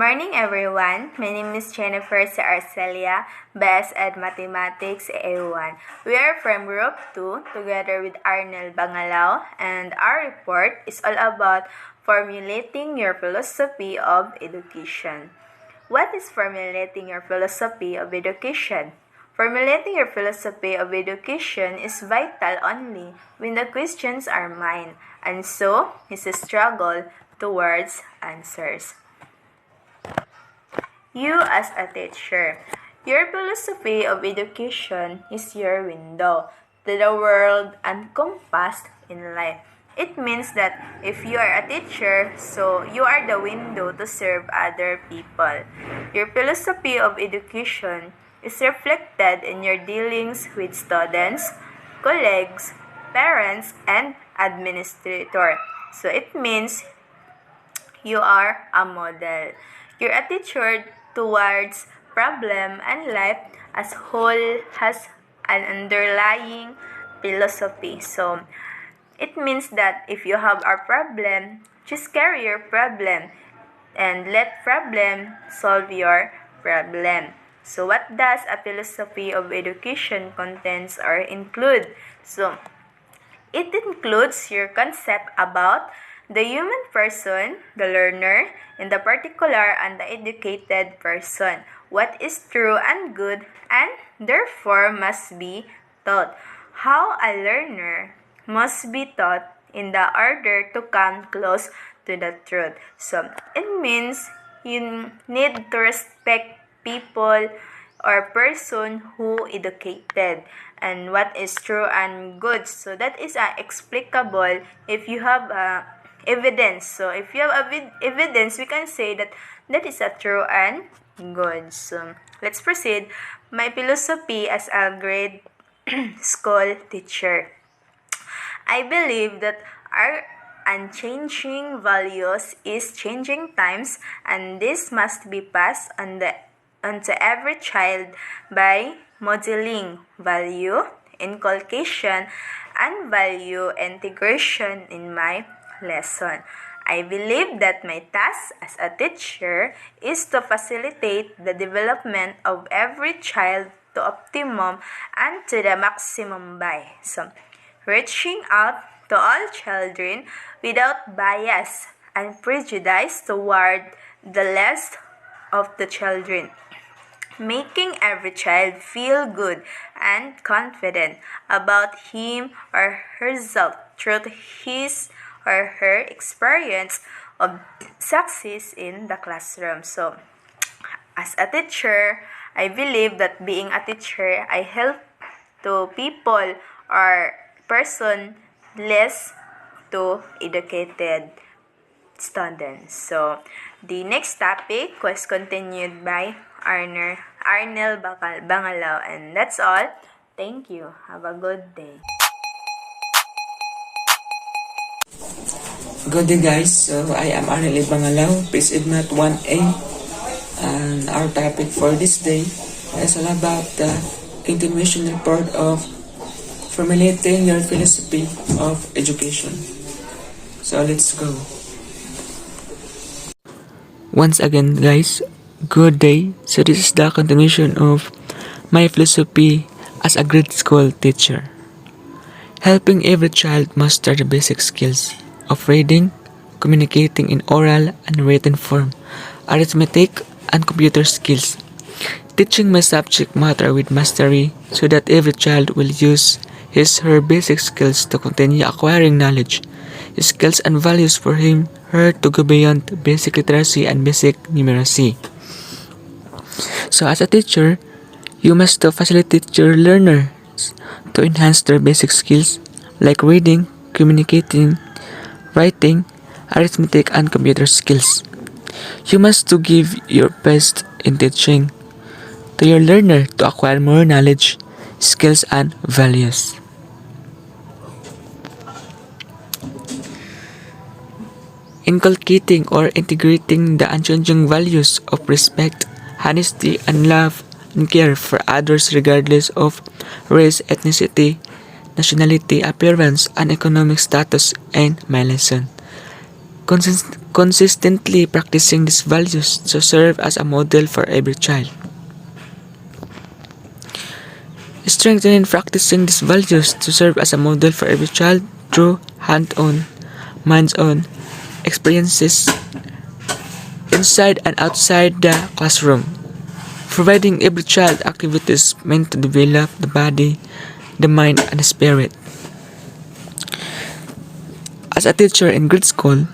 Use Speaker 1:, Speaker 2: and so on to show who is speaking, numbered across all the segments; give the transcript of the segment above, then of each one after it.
Speaker 1: morning, everyone. My name is Jennifer Arcelia, Best at Mathematics A1. We are from Group 2 together with Arnel Bangalao, and our report is all about formulating your philosophy of education. What is formulating your philosophy of education? Formulating your philosophy of education is vital only when the questions are mine, and so is a struggle towards answers. You as a teacher. Your philosophy of education is your window to the world encompassed in life. It means that if you are a teacher, so you are the window to serve other people. Your philosophy of education is reflected in your dealings with students, colleagues, parents, and administrator. So it means you are a model. You're a teacher towards problem, and life as whole has an underlying philosophy. So it means that if you have a problem, just carry your problem and let problem solve your problem. So what does a philosophy of education contains or include? So it includes your concept about the human person, the learner, in the particular and the educated person, what is true and good and therefore must be taught, how a learner must be taught in the order to come close to the truth. So it means you need to respect people or person who educated and what is true and good. So that is explicable if you have evidence. So if you have evidence, we can say that that is a true and good. So let's proceed. My philosophy as a grade school teacher. I believe that our unchanging values is changing times, and this must be passed onto every child by modeling value, inculcation, and value integration in my lesson. I believe that my task as a teacher is to facilitate the development of every child to optimum and to the maximum by reaching out to all children without bias and prejudice toward the less of the children, making every child feel good and confident about him or herself through his or her experience of success in the classroom. So, as a teacher, I believe that being a teacher, I help to people or person less to educated students. So, the next topic was continued by Arnel Bangalao, and that's all. Thank you. Have a good day.
Speaker 2: Good day guys, so I am Arnel Bangalao, Peace Math 1A, and our topic for this day is all about the continuation report of formulating your philosophy of education. So let's go. Once again guys, good day. So this is the continuation of my philosophy as a grade school teacher. Helping every child master the basic skills of reading, communicating in oral and written form, arithmetic, and computer skills. Teaching my subject matter with mastery so that every child will use his/her basic skills to continue acquiring knowledge, skills and values for him/her to go beyond basic literacy and basic numeracy. So as a teacher, you must facilitate your learners to enhance their basic skills like reading, communicating, writing, arithmetic, and computer skills. You must to give your best in teaching to your learner to acquire more knowledge, skills, and values. Inculcating or integrating the unchanging values of respect, honesty, and love and care for others regardless of race, ethnicity, nationality, appearance, and economic status in my lesson. consistently practicing these values to serve as a model for every child. Strengthening practicing these values to serve as a model for every child through hand-on, minds-on experiences inside and outside the classroom, providing every child activities meant to develop the body, the mind, and the spirit. As a teacher in grade school,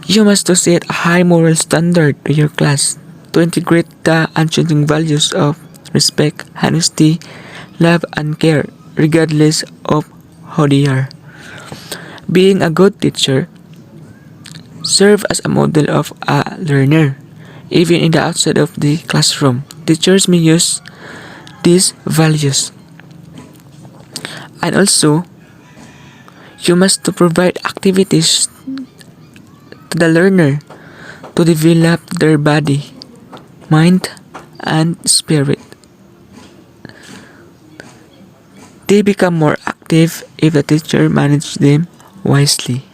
Speaker 2: you must to set a high moral standard to your class to integrate the unchanging values of respect, honesty, love, and care, regardless of how they are. Being a good teacher, serve as a model of a learner. Even in the outside of the classroom, teachers may use these values. And also, you must to provide activities to the learner to develop their body, mind, and spirit. They become more active if the teacher manages them wisely.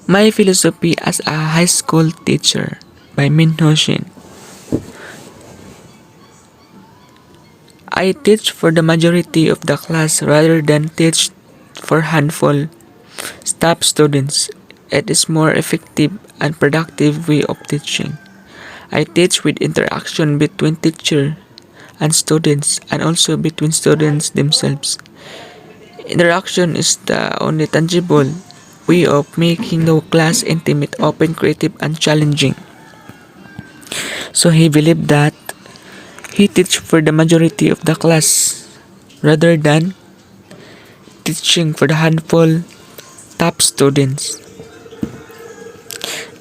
Speaker 2: My philosophy as a high school teacher by Min Ho Shin. I teach for the majority of the class rather than teach for handful staff students. It is more effective and productive way of teaching. I teach with interaction between teacher and students and also between students themselves. Interaction is the only tangible way of making the class intimate, open, creative, and challenging. So he believed that he teach for the majority of the class rather than teaching for the handful top students.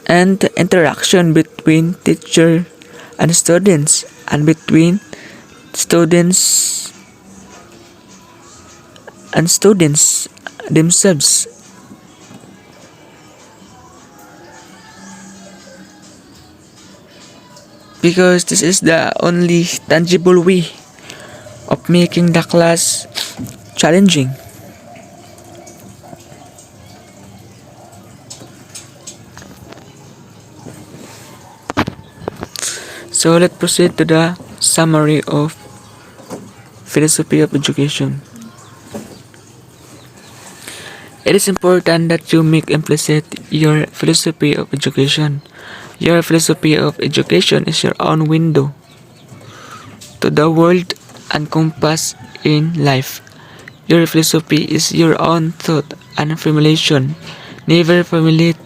Speaker 2: And the interaction between teacher and students and between students and students themselves. Because this is the only tangible way of making the class challenging. So let's proceed to the summary of philosophy of education. It is important that you make implicit your philosophy of education. Your philosophy of education is your own window to the world and compass in life. Your philosophy is your own thought and formulation, never formulated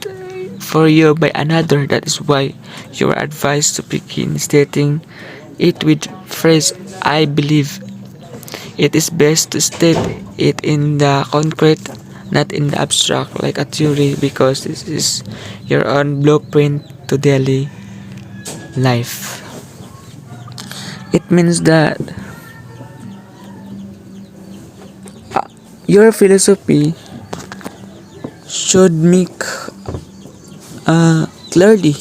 Speaker 2: for you by another. That is why you are advised to begin stating it with phrase I believe. It is best to state it in the concrete, not in the abstract like a theory, because this is your own blueprint to daily life. It means that your philosophy should make clearly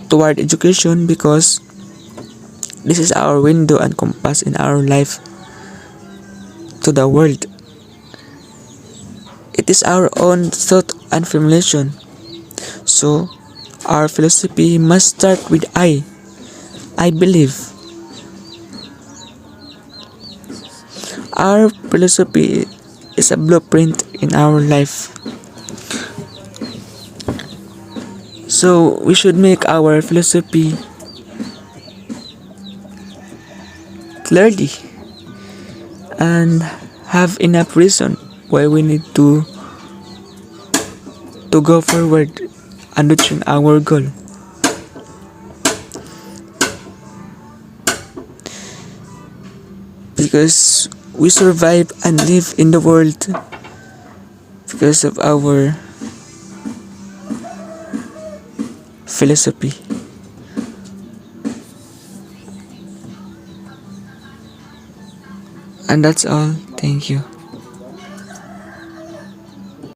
Speaker 2: toward education, because this is our window and compass in our life to the world. It is our own thought and formulation. So our philosophy must start with I believe. Our philosophy is a blueprint in our life. So we should make our philosophy clearly and have enough reason why we need to go forward and reaching our goal. Because we survive and live in the world because of our philosophy. And that's all. Thank you.